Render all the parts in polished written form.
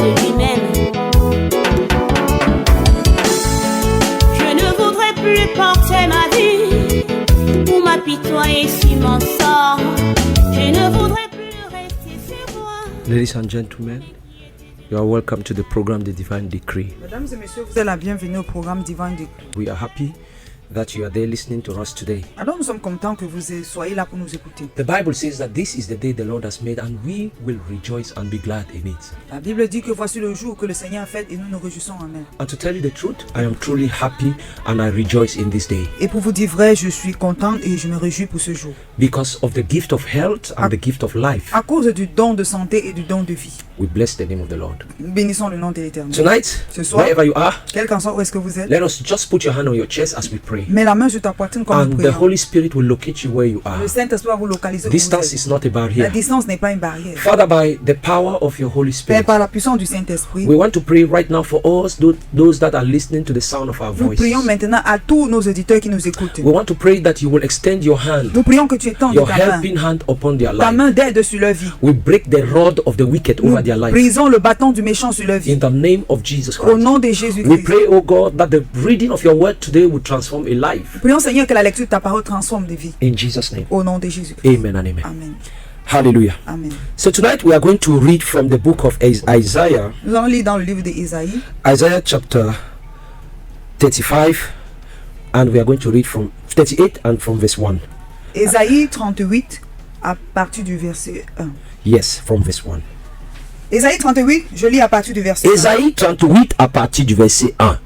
de lui-même. Je ne voudrais plus porter ma vie ou m'apitoyer sur mon sort. Je ne voudrais plus rester sur moi. Ladies and gentlemen, you are welcome to the program The Divine Decree. Mesdames et messieurs, vous êtes la bienvenue au programme Divine Decree. We are happy that you are there listening to us today. Alors nous sommes contents que vous soyez là pour nous écouter. The Bible says that this is the day the Lord has made and we will rejoice and be glad in it. La Bible dit que voici le jour que le Seigneur a fait et nous nous réjouissons en elle. And to tell you the truth, I am truly happy and I rejoice in this day. Et pour vous dire vrai, je suis content et je me réjouis pour ce jour. Because of the gift of health and the gift of life, À cause du don de santé et du don de vie. we bless the name of the Lord. Nous bénissons le nom de l'Éternel. Tonight, Ce soir, wherever you are, quel qu'en soit où est-ce que vous êtes, let us just put your hand on your chest as we pray. mets la main sur ta poitrine comme nous And the prions. Holy Spirit will locate you where you are. Le Saint-Esprit va vous localiser où vous Distance êtes. is not a La barrier. distance n'est pas une barrière. Father, by the power of your Holy Père, Spirit, par la puissance du Saint-Esprit, we want to pray right now for us, those that are listening to the sound of our nous voice. prions maintenant à tous nos auditeurs qui nous écoutent. We want to pray that you will extend your hand, Nous prions que tu étendes your ta main, helping hand upon their ta life. main d'aide sur leur vie. We break the rod of the wicked Nous over their life. brisons le bâton du méchant sur leur vie. In the name of Jesus Au Christ. nom de We Jésus-Christ. pray, oh God, that the reading of your word today will transform a life. Prions Seigneur que la lecture de ta parole transforme des vies. In Jesus' name. Au nom de Jésus-Christ. Amen and amen. Amen. Hallelujah. Amen. So tonight we are going to read from the book of Isaiah, Nous allons lire dans le livre d'Ésaïe, Isaiah chapter 35, and we are going to read from 38 and from verse 1. Ésaïe 38 à partir du verset 1. Yes, from verse 1. Ésaïe 38, je lis à partir du verset 1. Ésaïe 38 à partir du verset 1.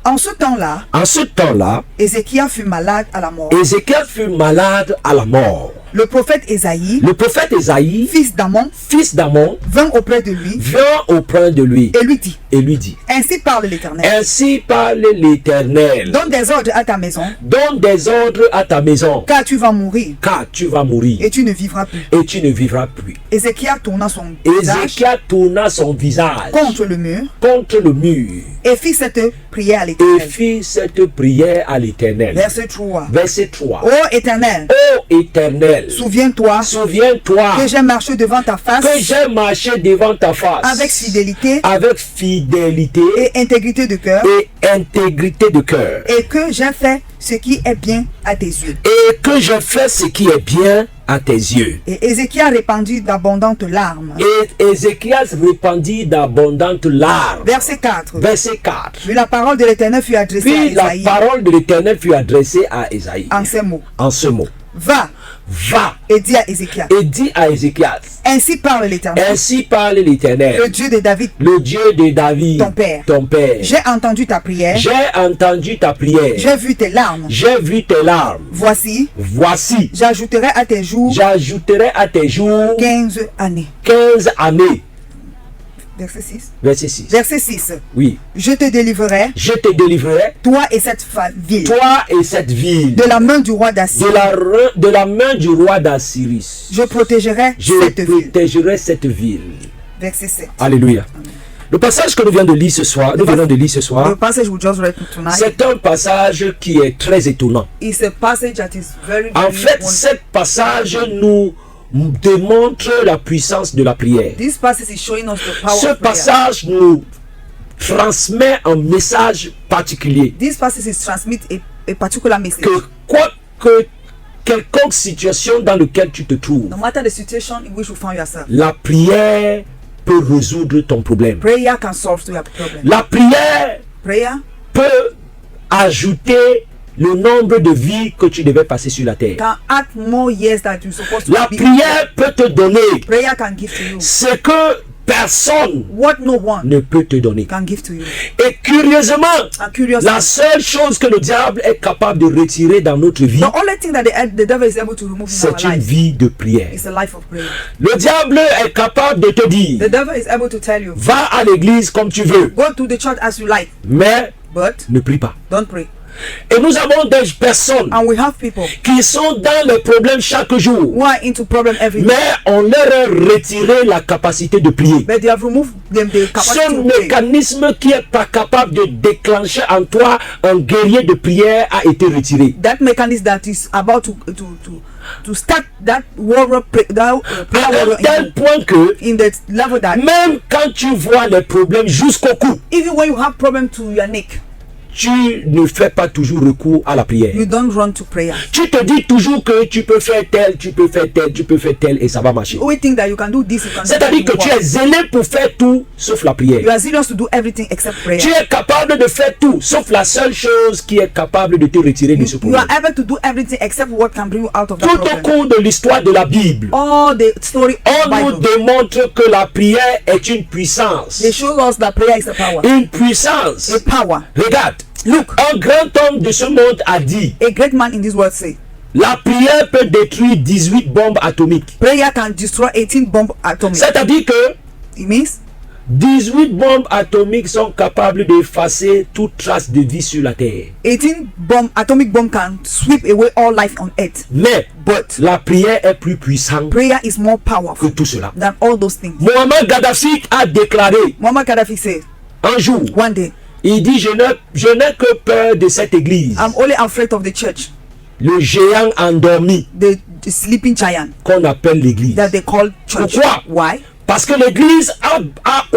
En ce temps-là, En ce temps-là, Ézéchias fut malade à la mort. Ézéchiel fut malade à la mort. Le prophète Ésaïe, Le prophète Ésaïe, fils d'Amon, fils d'Amon, vint auprès de lui vint auprès de lui et lui dit, et lui dit: ainsi parle l'Éternel, Ainsi parle l'Éternel, donne des ordres à ta maison, donne des ordres à ta maison, car tu vas mourir car tu vas mourir et tu ne vivras plus. et tu ne vivras plus. Ézéchias tourna son visage Ézéchiel tourna son visage contre le mur contre le mur et fit cette prière à et l'Éternel. fit cette prière à l'Éternel. Verset 3. Verset 3. Ô Éternel, Ô Éternel, souviens-toi souviens-toi que j'ai marché devant ta face que j'ai marché devant ta face avec fidélité avec fidélité et intégrité de cœur et intégrité de cœur, et que j'ai fait ce qui est bien à tes yeux. et que je fais ce qui est bien à tes yeux. Et Ézéchias répandit d'abondantes larmes. Et Ézéchiel répandit d'abondantes larmes. Verset 4. Verset 4. Puis la parole de l'Éternel fut adressée Puis à la Ésaïe parole de l'Éternel fut adressée à Ésaïe en ces mots. en ce mot: Va Va et dis à Ézéchias, et dis à Ézéchiel: ainsi parle l'Éternel, Ainsi parle l'Éternel, le Dieu de David, le Dieu de David, ton père. ton père. J'ai entendu ta prière, J'ai entendu ta prière, j'ai vu tes larmes. j'ai vu tes larmes. Voici, Voici, j'ajouterai à tes jours j'ajouterai à tes jours 15 années. 15 années. Verset 6. Verset 6. Verset 6. Oui. Je te délivrerai, Je te délivrerai, toi et cette ville, toi et cette ville, de la main du roi d'Assyrie. de la main du roi d'Assyrie. Je protégerai Je cette ville. protégerai cette ville. Verset 7. Alléluia. Le passage que nous venons de lire ce soir, nous venons de lire ce The soir, passage we just read tonight c'est un passage qui est très étonnant. is a passage that is very, En very fait, wonderful. ce passage nous démontre la puissance de la prière. This passage is showing us the power Ce of prayer. passage nous transmet un message particulier. This passage is transmit a particular message. Que quoi que quelconque situation dans laquelle tu te trouves, No matter the situation in which you find yourself, la prière peut résoudre ton problème. prayer can solve your problem. La prière Prayer peut ajouter le nombre de vies que tu devais passer sur la terre. can add more years that you're supposed to La be. prière peut te donner Prayer can give to you ce que personne what no one ne peut te donner. can give to you. Et curieusement, And curiously, la seule chose que le diable est capable de retirer dans notre vie, the only thing that the devil is able to remove in our c'est une life vie de prière. is a life of prayer. Le diable est capable de te dire: The devil is able to tell you, va à l'église comme tu veux, go to the church as you like, mais but ne prie pas. don't pray. Et nous avons des personnes And we have people qui sont dans les problèmes chaque jour. who are into problem every day. Mais on leur a retiré la capacité de prier. But they have removed them the capacity Ce to pray. mécanisme qui est pas capable de déclencher en toi un guerrier de prière a été retiré. That mechanism that is about to start that warrior prayer À warrior tel point que in the level that même quand tu vois les problèmes jusqu'au cou, even when you have problem to your neck, tu ne fais pas toujours recours à la prière. you don't run to prayer. Tu te dis toujours que tu peux faire tel, tu peux faire tel, tu peux faire tel et ça va marcher. You always think that you can do this, you can do that. C'est-à-dire que it tu won't es zélé pour faire tout sauf la work. prière. You are serious to do everything except prayer. Tu es capable de faire tout sauf la seule chose qui est capable de te retirer de ce You problème. are able to do everything except what can bring you out of that Tout au problem. cours de l'histoire de la Bible, All the story of on nous the Bible, démontre que la prière est une puissance. they show us that prayer is a power. Une puissance. A power. Regarde, Look, un grand homme de ce monde a dit, a great man in this world say, la prière peut détruire 18 bombes atomiques. prayer can destroy 18 bomb atomic. C'est-à-dire que It means 18 bombes atomiques sont capables d'effacer toute trace de vie sur la Terre. 18 atomic bomb can sweep away all life on earth. Mais But la prière est plus puissante prayer is more que powerful tout cela. than all those things. Mohamed Gaddafi a déclaré Muammar Gaddafi said un jour, one day, il dit, je n'ai que peur de cette église, I'm only afraid of the church, le géant endormi the sleeping giant qu'on appelle l'église. that they call church. Pourquoi? Why? Parce que l'église a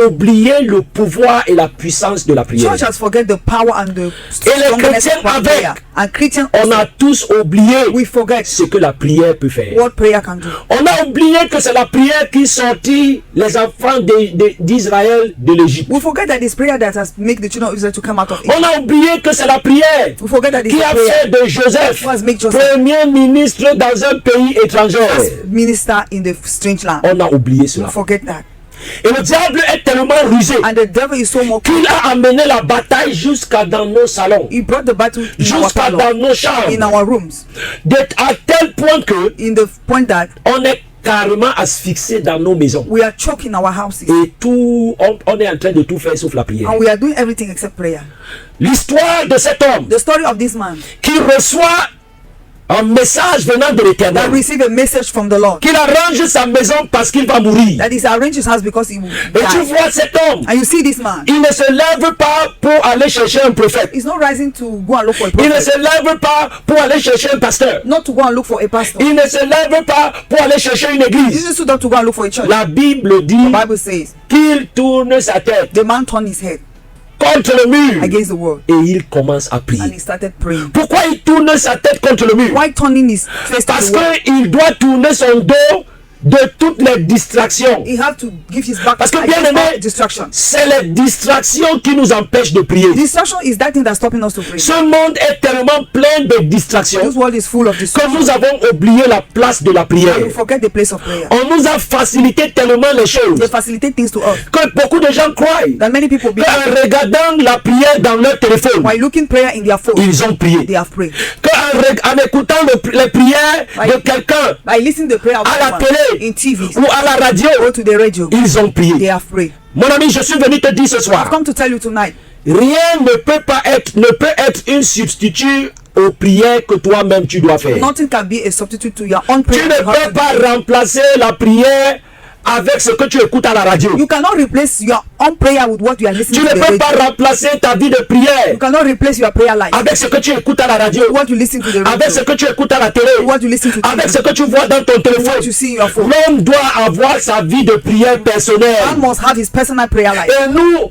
oublié le pouvoir et la puissance de la prière. Church has forget the power and the les strongness chrétiens of prayer. avec. And Christians, On a tous oublié we forget ce que la prière peut faire. what prayer can do. On a oublié que c'est la prière qui sortit les enfants d'Israël de l'Égypte. We forget that it's prayer that has made the children of Israel to come out of Egypt. On a oublié que c'est la prière We forget that it's qui a prayer fait de Joseph who has made Joseph premier ministre dans un pays étranger. minister in the strange land. On a oublié We cela. forget that. Et le diable est tellement rusé And the devil is so more qu'il a amené la bataille jusqu'à dans nos salons, he brought the battle in our jusqu'à dans parlor, nos chambres, in our rooms, à tel point que in the point that on est carrément asphyxié dans nos maisons. we are choking our houses. Et tout, on est en train de tout faire sauf la prière. And we are doing everything except prayer. L'histoire de cet homme The story of this man qui reçoit un message venant de that l'Éternel, received a message from the Lord, qu'il arrange sa maison parce qu'il va mourir. that is arranged his house because he will Et tu die. vois cet homme, And you see this man, il ne se lève pas pour aller chercher un prophète. he's not rising to go and look for a Il ne prophet, se lève pas pour aller chercher un pasteur. not to go and look for a pastor. Il ne se lève pas pour aller chercher une He église. didn't stood up to go and look for a church. La Bible dit The Bible says qu'il tourne sa tête the man turned his head contre le mur against the wall et il commence à and prier. he started praying. Pourquoi il tourne sa tête contre le mur? Why turning his face to Parce the wall? qu'il doit tourner son dos de toutes les distractions. He had to give his back Parce que against bien aimé, all distractions. c'est les distractions qui nous empêchent de prier. Distraction is that thing that's stopping us to pray. Ce monde est tellement plein de distractions This world is full of que distractions. nous avons oublié la place de la prière. We forget the place of prayer. On nous a facilité tellement les choses They facilitate things to us que beaucoup de gens croient that many people be qu'en regardant la prière dans leur téléphone, while looking prayer in their phone, ils ont prié. they have prayed. En écoutant les prières de quelqu'un By listening to the prayer of à la someone télé in TV ou à la radio, or to the radio, ils ont they prié. have prayed. Mon ami, je suis venu te dire ce I've soir, come to tell you tonight, rien ne peut être une substitut aux prières que toi-même tu dois faire. nothing can be a substitute to your own Tu prayer. ne You have peux to pas do. remplacer la prière avec ce que tu écoutes à la radio. You cannot replace your own prayer with what you are listening Tu to ne the peux radio. pas remplacer ta vie de prière You cannot replace your prayer life avec ce que tu écoutes à la radio, with what you listen to the avec ce radio, que tu écoutes à la télé, with what you listen to avec ce TV, que tu vois dans ton what téléphone. you see in your phone. L'homme doit avoir sa vie de prière Man personnelle. must have his personal prayer life. Et nous,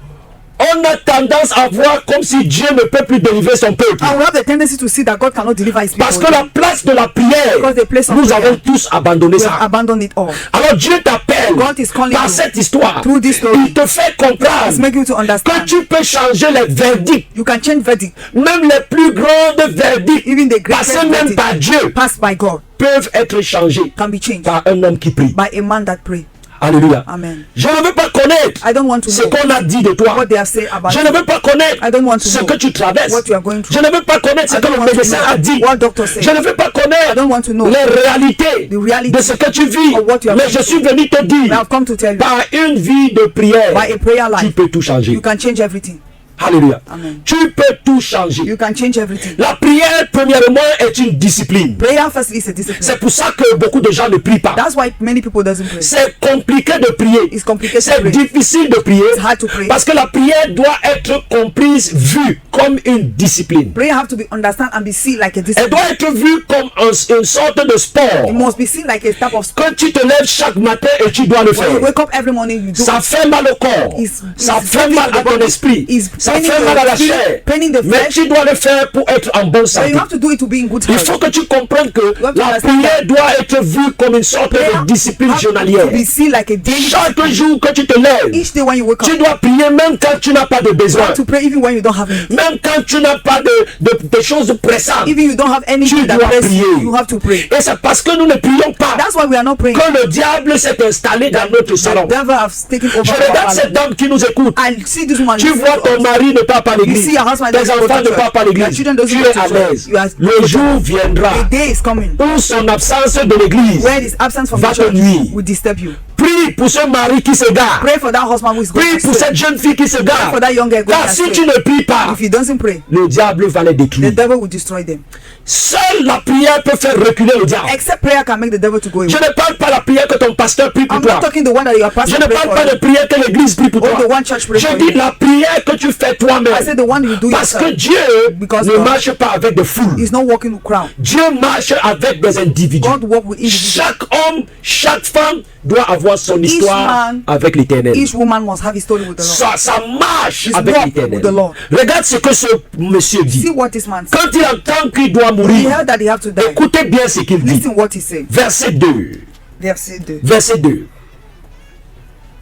on a tendance à voir comme si Dieu ne peut plus délivrer son peuple. And we have the tendency to see that God cannot deliver his people. Parce que la place de la prière, Because the place of nous prayer, avons tous abandonné we have ça. abandoned it all. Alors Dieu t'appelle God is calling par you cette histoire. through this story. Il te fait It's comprendre making you to que understand. tu peux changer les verdicts, You can change verdict. même les plus grandes verdicts, Even the greatest passés même verdict par Dieu, passed by God peuvent être changés can be changed par un homme qui prie. by a man that pray. Alléluia. Amen. Je ne veux pas connaître I don't want to ce know qu'on a dit de toi. what they have said about Je you. ne veux pas connaître I don't want to ce know que tu traverses. what you are going through. Je ne veux pas connaître ce I que don't le want to médecin a know dit. what doctor said. Je ne veux pas I connaître don't want to know les réalités the reality de ce que tu vis. of what you are Mais going je suis through. venu te I dire, have come to tell you, par une vie de prière, by a prayer tu life, peux tout changer. you can change everything. Alléluia. Amen. Tu peux tout changer. You can change everything. La prière, premièrement, est une discipline. Prayer firstly is a discipline. C'est pour ça que beaucoup de gens ne prient pas. That's why many people doesn't pray. C'est compliqué de prier. It's complicated to C'est pray. difficile de prier. It's hard to pray. Parce que la prière doit être comprise, vue comme une discipline. Prayer have to be understand and be seen like a Elle discipline. doit être vue comme une sorte de sport. It must be seen like a type of sport. Que tu te lèves chaque matin et tu dois le When you faire. wake up every morning, you do. Ça fait mal au corps. Ça fait mal à ton esprit. Ça fait mal à la chair. Mais tu dois le faire pour être en bonne But santé. you have to do it to be in good Il health. faut que tu comprennes que have to la understand prière doit être vue comme une sorte de discipline journalière. To be seen like a daily. Chaque jour que tu te lèves, Each day when you wake tu up, dois prier même quand tu n'as pas de you besoin. have to pray even when you don't have anything. Même quand tu n'as pas de choses pressantes. Even you don't have anything Tu that dois presses prier. you have to pray. Et c'est parce que nous ne prions pas That's why we are not praying. que le diable s'est installé dans notre salon. The devil has taken over Je our regarde life. cette dame qui nous écoute. I see this woman. Tu vois ton mari ne part pas à You l'église. see your husband Tes doesn't go enfants to ne church. partent pas à Your l'église. children doesn't Tu go es to à church. l'aise. You are- Le jour viendra The day is coming où son absence de l'église where this absence from va the te church nuire. will disturb you. Prie pour ce mari qui se gare. Pray for that husband who is going Prie pour astray. cette jeune fille qui se gare. For that young girl going Car si astray. tu ne pries pas, If he doesn't pray, le diable va les the détruire. devil will destroy them. Seule la prière peut faire reculer le diable. Except prayer can make the devil to go away. Je ne parle pas la prière que ton pasteur prie pour I'm toi. not talking the one that your Je pastor ne pray parle for pas de you, prière que l'église prie pour or toi. the one church pray Je for dis you. la prière que tu fais toi-même. I said the one you do Parce que yourself. Dieu Because ne God marche pas avec des foules. is not walking with crowd. Dieu marche avec des individus. God walk with individuals. Chaque homme, chaque femme doit avoir son Each histoire man, avec l'éternel. Each woman must have his story with the Lord. Ça marche His avec walk l'éternel. with the Lord. Regarde ce que ce monsieur dit. See what this man said. Quand il entend qu'il doit He mourir, heard that he have to die. écoutez bien ce qu'il dit. Listen what he said. Verset 2. Verset 2. Verset 2.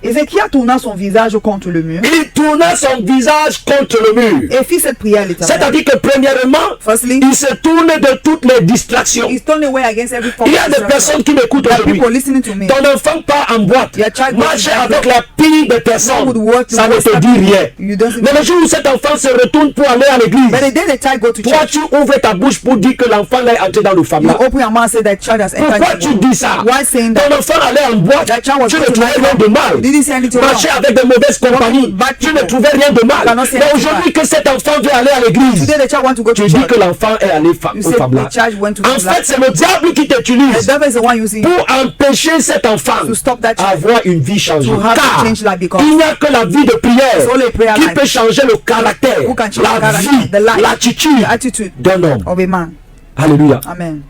Ézéchias tourna son visage contre le mur Il tourna son visage contre le mur. et fit cette prière à l'Éternel. C'est-à-dire que premièrement, Firstly, il se tourne de toutes les distractions. he's turned away against every form Il y of a des distraction. personnes qui m'écoutent There are aujourd'hui. people listening to me. Ton enfant part en boîte, Your child marche goes to avec the la pire des Some personnes, would work ça ne towards te that. dit rien. You don't see Mais le jour où cet enfant se retourne pour aller à l'église, But the day the child go to toi church, tu ouvres ta bouche pour dire que l'enfant est entré dans le you famille. open your mouth and say that child has entered. Pourquoi the tu world. dis ça? Why saying Ton that? enfant allait en boîte, That child was tu ne going to trouvais rien de You mal. didn't see anything wrong. Marcher avec de mauvaises compagnies, bad tu ne people. trouvais rien de mal. cannot say Mais anything aujourd'hui bad. que cet enfant veut aller à l'église, Today the child want to go to tu dis church. que l'enfant est allé You au say Fabla. the child went to En Fabla. fait, c'est le diable qui The t'utilise devil is the one using pour empêcher cet enfant to stop that child. avoir une vie changée. To have Car a change life because il n'y a que la vie de prière it's only prayer qui life. peut changer le caractère, Who can change the la character, vie, the life, l'attitude the attitude d'un homme. of a man. Alléluia. Amen.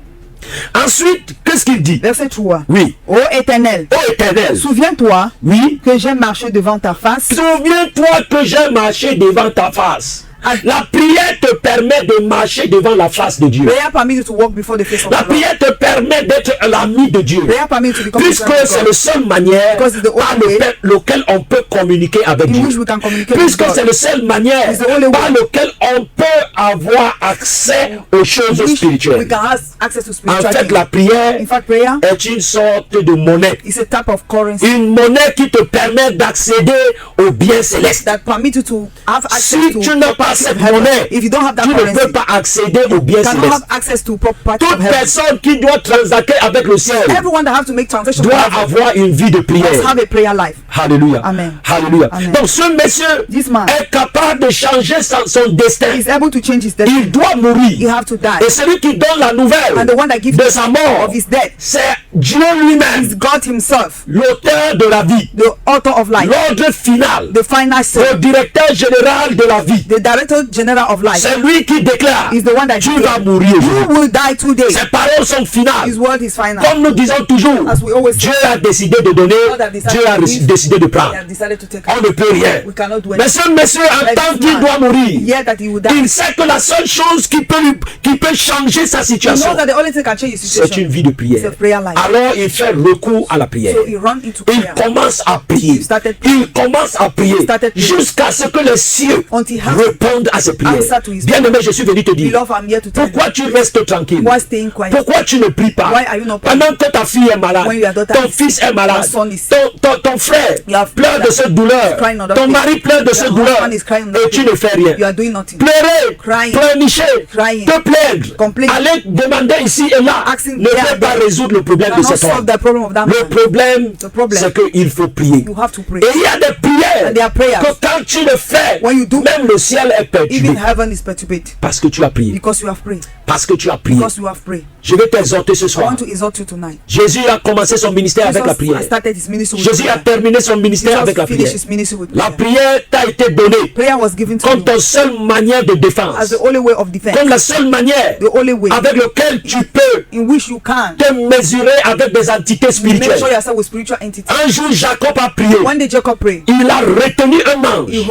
Ensuite, qu'est-ce qu'il dit? Verset 3. Oui. Ô Éternel, Ô Éternel, souviens-toi oui, que j'ai marché devant ta face souviens-toi que j'ai marché devant ta face. La prière te permet de marcher devant la face de Dieu. Prayer permit you to walk before the face of La the Lord. prière te permet d'être l'ami de Dieu. Prayer permit you to become a Puisque friend of c'est God. la seule manière Because it's the par only way lequel on peut communiquer avec in Dieu. which we can communicate with Puisque God. c'est la seule manière It's the only way par laquelle on peut avoir accès aux choses Which we spirituelles. can have access to En spiritual fait, things. la prière In fact, prayer est une sorte de monnaie. is a type of currency Une monnaie qui te permet d'accéder aux biens célestes. that permit you to have access Si to tu n'as pas property of cette heaven. monnaie, If you don't have that tu ne currency, peux pas accéder aux biens you cannot célestes. have access to property Toute of heaven. personne qui doit transacter avec le ciel Everyone that have to make transaction doit with heaven avoir une vie de must prière. have a prayer life. Alléluia. Amen. Alléluia. Amen. Donc ce monsieur This man est capable de changer son destin. is able to change his destiny. Il doit He mourir. have to die. Et celui qui donne la nouvelle And the one that gives de sa mort, of his death c'est Dieu lui-même, is God himself, l'auteur de la vie, the author of life, l'ordre final, the final say, le directeur général de la vie. the director general of life. C'est lui qui déclare, Is the one that tu declares, vas mourir you aujourd'hui. will die today. Ses paroles sont finales. His word is final. Comme nous disons toujours, As we always say, Dieu a décidé de donner, God has decided Dieu a to give, décidé de He prendre. has decided to take On ne peut rien. We cannot do Mais anything. ce monsieur, en But tant this qu'il man, doit mourir, yet that he will die. il sait que la seule chose qui peut changer sa He situation, knows that the only thing that can change his c'est une situation vie de is prière. a prayer life. Alors il fait recours à la prière. So he run into Il prayer commence à prier. He started praying. Il commence à prier Started praying. jusqu'à ce que les cieux Until he has répondent à ses prières. answer to his Bien aimé, je suis venu te dire, Beloved, I'm here to tell pourquoi you. tu restes tranquille? Why staying quiet? Pourquoi tu ne pries pas? Why are you not praying? Pendant que ta fille est malade, When your daughter ton is fils est malade, your son is ton frère You have pleure de cette douleur. crying on that Ton day. mari pleure de Your cette douleur. husband is crying on that Et tu day. ne fais rien. You are doing nothing. Pleurer, Crying. pleurnicher, Crying. te plaindre, Complain. aller demander ici et là Asking ne here peut and pas there. résoudre le problème de Cannot cet solve homme. the problem of that Le man. problème, The problem. c'est qu'il faut prier. You have to pray. Et il y a des prières And there are prayers. que quand tu le fais, When you do, même le ciel est perturbé. even heaven is perturbed Parce que tu as prié. because you have prayed. Parce que tu as prié. Because you have prayed. Je vais t'exhorter ce I soir. want to exhort you tonight. Jésus a commencé son ministère avec la Jesus prière. has started his ministry with Jésus a prayer. terminé son ministère avec la Jesus prière. finished his ministry with La prayer. prière t'a été donnée Prayer was given to comme you ton seule manière de as défense. the only way of defense, Comme la seule manière the only way avec laquelle tu peux in which you can te mesurer avec des entités measure spirituelles. yourself with spiritual entities. Un jour, Jacob a prié. One day Jacob prayed. Il a retenu un ange He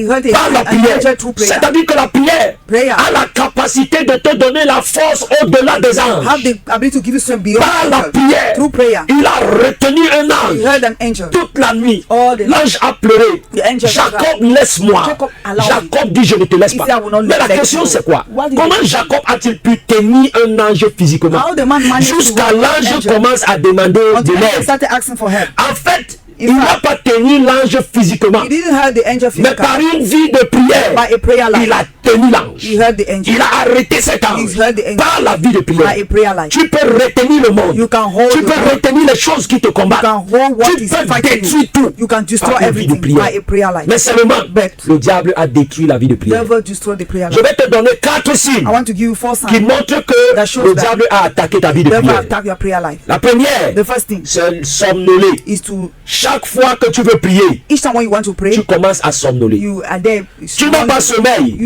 heard par la an prière. angel through prayer. C'est-à-dire que la prière Prayer a la capacité de te donner la force au-delà des Have anges. the ability to give you strength beyond Par la angel. prière, Through prayer. il a retenu un He ange heard an angel. toute la nuit. All the L'ange a pleuré. The angel Jacob, laisse-moi. Jacob, allow me. Jacob dit, je ne te laisse He pas. said, I will not Mais la let you question go. c'est quoi? What is Comment it? Jacob a-t-il pu tenir un ange physiquement? How the man managed to Jusqu'à hold an l'ange angel commence à demander de until he l'aide. started asking for help. En fait, In il n'a fact, pas tenu l'ange physiquement. He didn't hear the angel Mais par physically. une vie de prière, By a prayer il life. a tenu l'ange. He heard the angel. Il a arrêté cet ange. He heard the angel. Par la vie de prière. By a prayer life. Tu peux retenir le monde. You can hold Tu the peux world. retenir les choses qui te You combattent. can hold what Tu is peux fighting détruire you. tout. You can destroy par une vie de everything prière. by a prayer life. Mais seulement, But le diable a détruit la vie de prière. devil destroy the prayer Je life. vais te donner 4 signes I want to give you 4 qui signs montrent que that shows le that diable a attaqué ta vie de devil prière. attack your prayer life. La première, The first thing c'est somnoler. is to Chaque fois que tu veux prier, each time when you want to pray, tu commences à somnoler. you are there. Tu n'as pas sommeil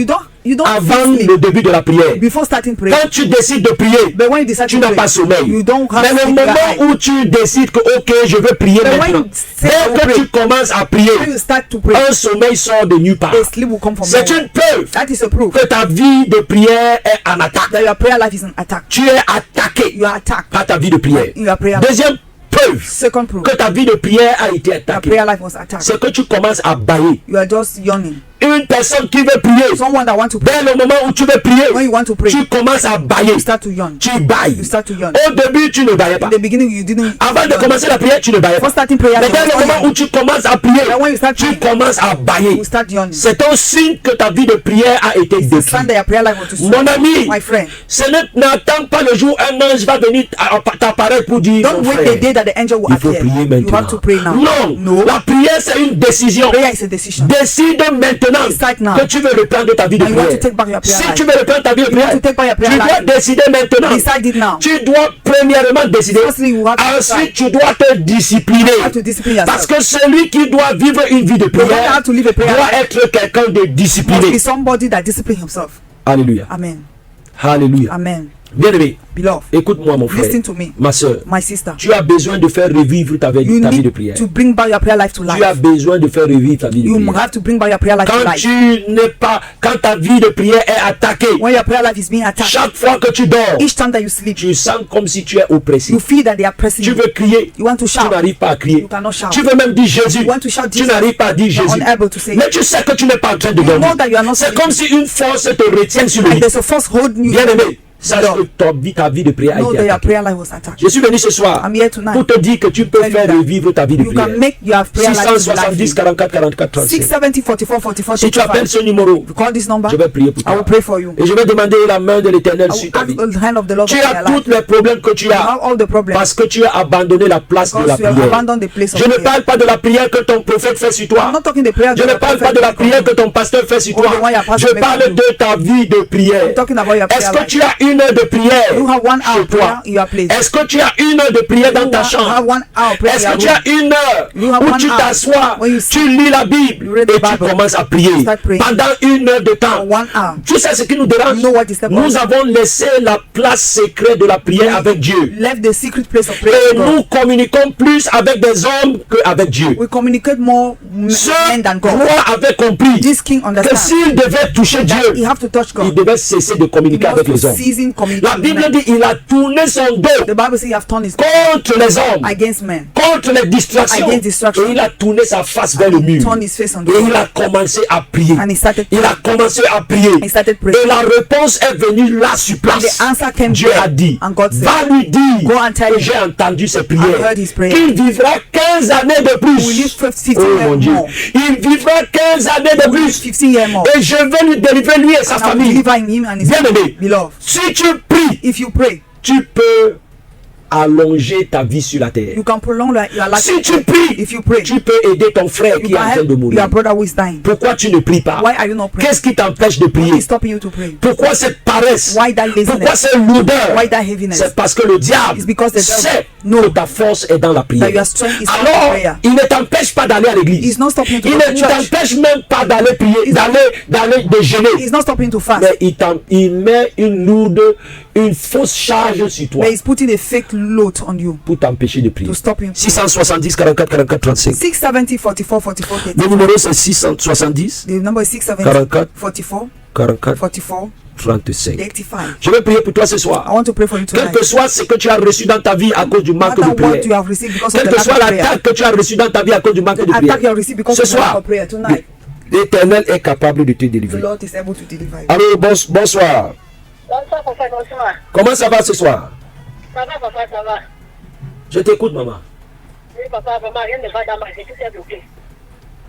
You don't avant sleep le début de la prière. before starting prayer. Quand tu décides de prier, But when you decide tu to n'as pray, pas sommeil. you don't have Mais le sleep in your eye. moment où tu décides que ok, je veux prier But when maintenant, you say dès I will que pray, tu commences à prier, when you start to pray, un sommeil sort de nulle part. a sleep will come from C'est nowhere. une preuve That is a proof que ta vie de prière est en attaque. that your prayer life is an attack. Tu es attaqué You are attacked par ta vie de prière. in your prayer life. Deuxième preuve Second proof, que ta vie de prière a été your attaquée, prayer life was attacked. c'est que tu commences à bailler. You are just yawning. Une personne qui veut prier, Someone that want to pray, dès le moment où tu veux prier, when you want to pray, tu commences à bailler. you start to yawn. Tu bailles. You start to yawn. Au début, tu ne baillais pas. In the beginning, you didn't. Avant de commencer la prière, tu ne baillais Before pas. starting prayer, Mais you dès le was moment où yawning. tu commences à prier, But when you start tu praying, commences à bailler. you start yawning. C'est un signe que ta vie de prière a été The sign détruite. that your prayer life was destroyed. Mon ami, My friend, ce n'est n'attends pas le jour où un ange va venir t'apparaître pour dire don't mon wait frère, the day that the angel will il faut appear. prier You maintenant. have to pray now. Non, No. la prière c'est une décision. Prayer is a decision. Décide maintenant Decide now. que tu veux reprendre ta vie de And you want prière. to take back your prayer Si life. tu veux reprendre ta vie de You want prière, to take back your tu prayer dois life. décider maintenant. Decide it now. Tu dois premièrement décider. Firstly, you have to Ensuite, tu dois te discipliner. You have to discipline yourself. Parce que celui qui doit vivre une vie de one that prière have to live a prayer doit life être quelqu'un de must discipliné. be somebody that discipline himself. Alléluia. Amen. Alléluia. Amen. Bien-aimé, Beloved, écoute-moi mon frère, listen to me, ma soeur. my sister. Tu as besoin de faire revivre ta vie You de need prière. to bring back your prayer life to Tu as life. besoin de faire revivre ta vie de You prière. have to bring back your prayer life to Quand life. quand ta vie de prière est attaquée, When your prayer life is being attacked, chaque fois que tu dors, each time that you sleep, tu sens comme si tu es oppressé. you feel that they are pressing Tu you. veux crier, You want to tu shout. n'arrives pas à crier. You cannot shout. Tu veux même dire Jésus, You want to shout tu Jesus. n'arrives pas à dire You're Jésus. unable to say. Mais tu sais que tu n'es pas en train de You know dormir. that you are not C'est sleeping. comme si une force te retient sur le Like lit. there's a force holding you. Bien-aimé, sache Lord, que ta vie de prière a know été that your attaquée. prayer life was attacked. Je suis venu ce soir I'm here tonight. pour te dire que tu peux Tell you faire that revivre ta vie de You prière. can make your prayer life to 670 life. 44 44 35. 670 44 44 Si tu appelles 35. ce numéro, You call this number, je vais prier pour I will toi. pray for you. Et je vais demander la main de l'Éternel I sur will ta ask vie. the hand of the Lord Tu upon as your life. tous les problèmes que tu You as have all the problems parce que tu as abandonné la place de la because you have prière. abandoned the place of Je ne prayer. parle pas de la prière que ton prophète fait sur I'm toi. not talking the prayer. Je ne parle pas de la prière que ton pasteur fait sur Or toi. the one your pastor Je makes parle you do. de ta vie de prière. I'm talking about your prayer Est-ce que life. tu as une heure de prière You have 1 hour chez prayer toi? in your place. Est-ce que tu as une heure de prière dans ta You have chambre? 1 hour prayer Est-ce in que your tu room. as une heure You have où 1 tu hour t'assois, when you tu lis la Bible you read et the tu Bible. commences à prier Start praying. pendant une heure de temps? For 1 hour. Tu sais ce qui nous dérange? You know what is the Nous problem? avons laissé la place secrète de la prière avec Dieu. Left the secret place of prayer. Et with God. nous communiquons plus avec des hommes qu'avec Dieu. We communicate more Ce men than God. roi avait compris This king que understands s'il devait toucher that he Dieu, have to touch il God. devait cesser de He communiquer avec must les hommes. cease doesn't communicate La with Bible men. dit il a tourné son dos The Bible says he have turned his contre les hommes, against men. contre les distractions. Against distraction. Et il a tourné sa face vers le mur. Turned his face on the Et il wall. a commencé à prier. And he started Il a commencé à prier. He started praying. Et la réponse est venue là sur place. The answer came Dieu there. a dit, And God said, va lui dire go and tell que him, j'ai entendu ses I prières, heard his prayer. qu'il vivra 15 années de He will live plus. 15 Oh mon years Dieu. more. Il vivra 15 années de He will live plus. 15 years more. Et je vais lui délivrer lui et sa And I will famille. deliver him and his Bien-aimé, beloved. si tu pries, If you pray, tu peux allonger ta vie sur la terre. you can prolong your life. Si tu pries, If you pray, tu peux aider ton frère you qui est en can train help de mourir. your brother who is dying. Pourquoi tu ne pries pas? Why are you not praying? Qu'est-ce qui t'empêche de What prier? is stopping you to pray? Pourquoi cette paresse? Why that Pourquoi laziness? cette lourdeur? Why that heaviness? C'est parce que le diable It's because the devil sait knows que ta force est dans la prière. that your strength is in Alors, prayer. il ne t'empêche pas d'aller à l'église. He's not stopping you to Il go ne to church. t'empêche même pas d'aller prier, d'aller déjeuner. He's not stopping you to fast. Mais il met une fausse charge sur toi But he's putting a fake load on you pour t'empêcher de prier. to stop you. 670 44 44 35. 670 44 44 30. Le numéro c'est 670 The number is 670 44 44 44 44 35. 85. Je vais prier pour toi ce I soir. want to pray for you Quel tonight. que soit ce que tu as reçu dans ta vie à cause du No manque de matter what you prière, have received because of quelle the que lack soit of prayer, l'attaque que tu as reçue dans ta vie à cause du manque de the attack you prière, have received because ce of the lack soir, of prayer tonight, l'Éternel est capable de te the délivrer. Lord is able to deliver you. Allô, bonsoir. Bonsoir, papa, bonsoir. Comment ça va ce soir? Ça va, papa, ça va. Je t'écoute, maman. Oui, papa, vraiment, rien ne va dans ma vie, tout est bloqué.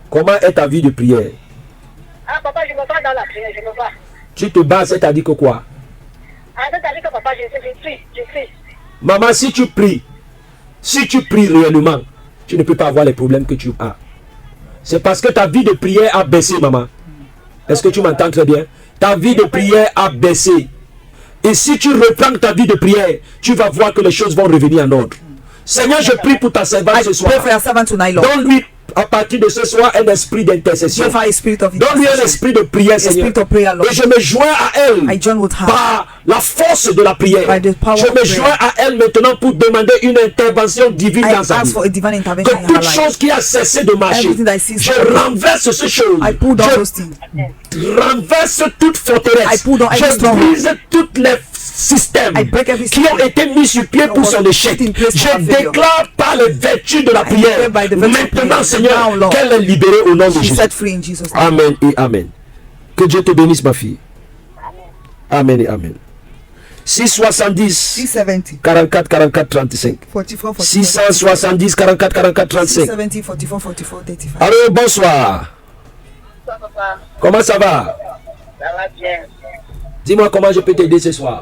Comment est ta vie de prière? Ah, papa, je me bats dans la prière, je me bats. Tu te bats, c'est-à-dire que quoi? Ah, c'est-à-dire que papa, je suis. Maman, si tu pries réellement, tu ne peux pas avoir les problèmes que tu as. C'est parce que ta vie de prière a baissé, maman. Est-ce que tu m'entends très bien? Ta vie de prière a baissé. Et si tu reprends ta vie de prière, tu vas voir que les choses vont revenir en ordre. Seigneur, je prie pour ta servante ce soir. Pray for your servant tonight, Lord. Donne-lui à partir de ce soir un esprit d'intercession. Give her a spirit of Donne-lui un intercession. esprit de prière, A Seigneur. spirit of prayer, Lord. Et je me joins à elle I join with her. par la force de la prière. By the power Je of me prayer. joins à elle maintenant pour demander une intervention divine I dans sa ask vie. for a divine intervention Que in her toute life. chose qui a cessé de marcher, Everything that ceased je to work, renverse ces choses. I pull down those things. Je renverse toute forteresse. I pull down every Je stronghold. brise toutes les systèmes I break every qui ont system été mis sur pied pour son échec. put in place for Je her failure. déclare par les vertus de la prière. declare by the virtue of Maintenant, prayer. Seigneur, Now, Lord. qu'elle est libérée au nom de She Jésus. set free in Jesus' name. Amen et Amen. Que Dieu te bénisse, ma fille. Amen et Amen. 670 670 44 44 35. 44 44 670 44 44 35. 670 44 44 35. Allô, bonsoir. Bonsoir, papa. Comment ça va? Ça va bien. Dis-moi comment je peux t'aider ce soir.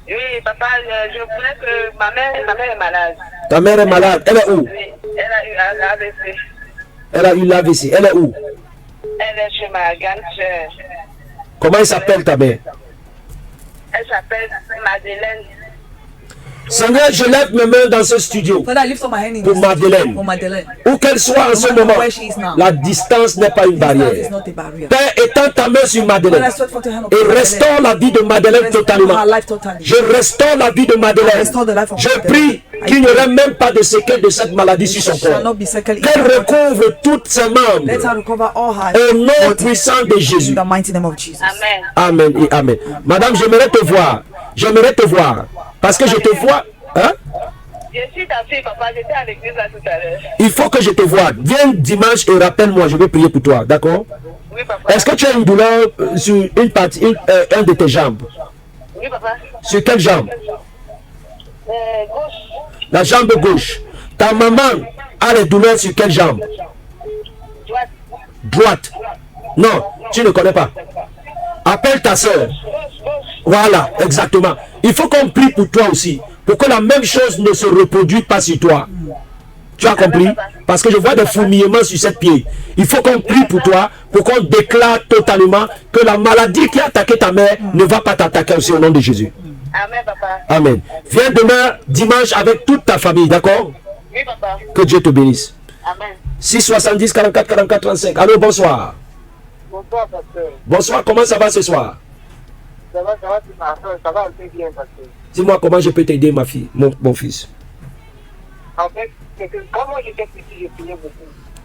Oui, papa, je voulais que ma mère est malade. Ta mère est malade. Elle est où? Oui, elle a eu un AVC. Elle a eu l'AVC. Elle est où? Elle est chez ma grande sœur. Comment elle s'appelle ta mère? Elle s'appelle Madeleine. Seigneur, je lève mes mains dans ce studio. Father, I lift up my hand in Pour this Madeleine. for Madeleine. Où qu'elle soit en ce moment, la distance n'est pas une Distance is barrière. not a barrier. Père, étends ta main sur Madeleine Father, stretch forth your hand et upon Madeleine. restaure la vie de Madeleine Restore totalement. her life totally. Je restaure la vie de Madeleine. Restore the life of Je Madeleine. prie qu'il n'y aurait même pas de séquelles de cette maladie sur son Shall corps. not be second. Qu'elle recouvre toutes ses Let membres her recover all her au nom body puissant de in Jésus. the mighty name of Jesus. Amen. Amen et Amen. Madame, j'aimerais te voir. J'aimerais te voir. Parce que je te vois. Hein? Je suis ta fille, papa. J'étais à l'église là tout à l'heure. Il faut que je te voie. Viens dimanche et rappelle-moi. Je vais prier pour toi. D'accord? Oui, papa. Est-ce que tu as une douleur sur une partie, un de tes jambes? Oui, papa. Sur quelle jambe? Gauche, La jambe gauche. Ta maman a les douleurs sur quelle jambe? droite, Droite. Non, tu ne connais pas. Appelle ta soeur. Voilà, exactement. Il faut qu'on prie pour toi aussi. Pour que la même chose ne se reproduise pas sur toi. Tu as compris? Parce que je vois des fourmillements sur cette pied. Il faut qu'on prie pour toi, pour qu'on déclare totalement que la maladie qui a attaqué ta mère ne va pas t'attaquer aussi au nom de Jésus. Amen, papa. Amen. Viens demain, dimanche, avec toute ta famille, d'accord? Oui, papa. Que Dieu te bénisse. Amen. 670 44 44 35. Allô, bonsoir. Bonsoir, pasteur. Bonsoir, comment ça va ce soir? Ça va, ça va un peu bien, pasteur. Dis-moi comment je peux t'aider, ma fille, mon fils. En fait, c'est que quand moi j'étais petit, je priais beaucoup.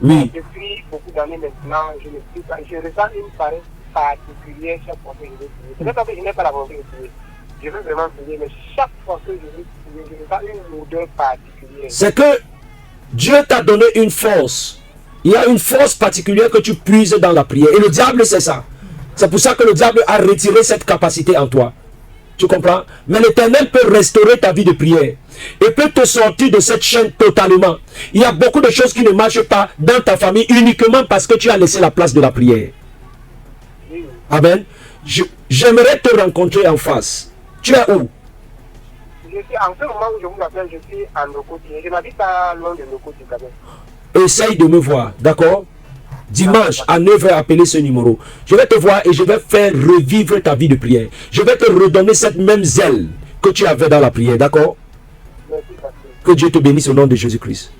Oui. Depuis beaucoup d'années maintenant, je ne prie pas. Je ressens une paresse particulière chaque fois que je vais prier. C'est pas que je n'ai pas la volonté de prier. je veux vraiment prier, mais chaque fois que je n'ai pas une odeur particulière. C'est que Dieu t'a donné une force. Il y a une force particulière que tu puises dans la prière. Et le diable, c'est ça. C'est pour ça que le diable a retiré cette capacité en toi. Tu comprends? Mais l'Éternel peut restaurer ta vie de prière. Et peut te sortir de cette chaîne totalement. Il y a beaucoup de choses qui ne marchent pas dans ta famille uniquement parce que tu as laissé la place de la prière. Amen. J'aimerais te rencontrer en face. Tu es où? Je suis, en ce moment où je vous appelle, je suis en Lokoti. Je n'habite pas loin de Lokoti quand même. Essaye de me voir, d'accord? Dimanche à 9h, appelez ce numéro. Je vais te voir et je vais faire revivre ta vie de prière. Je vais te redonner cette même zèle que tu avais dans la prière, d'accord? Merci, pasteur. Que Dieu te bénisse au nom de Jésus-Christ.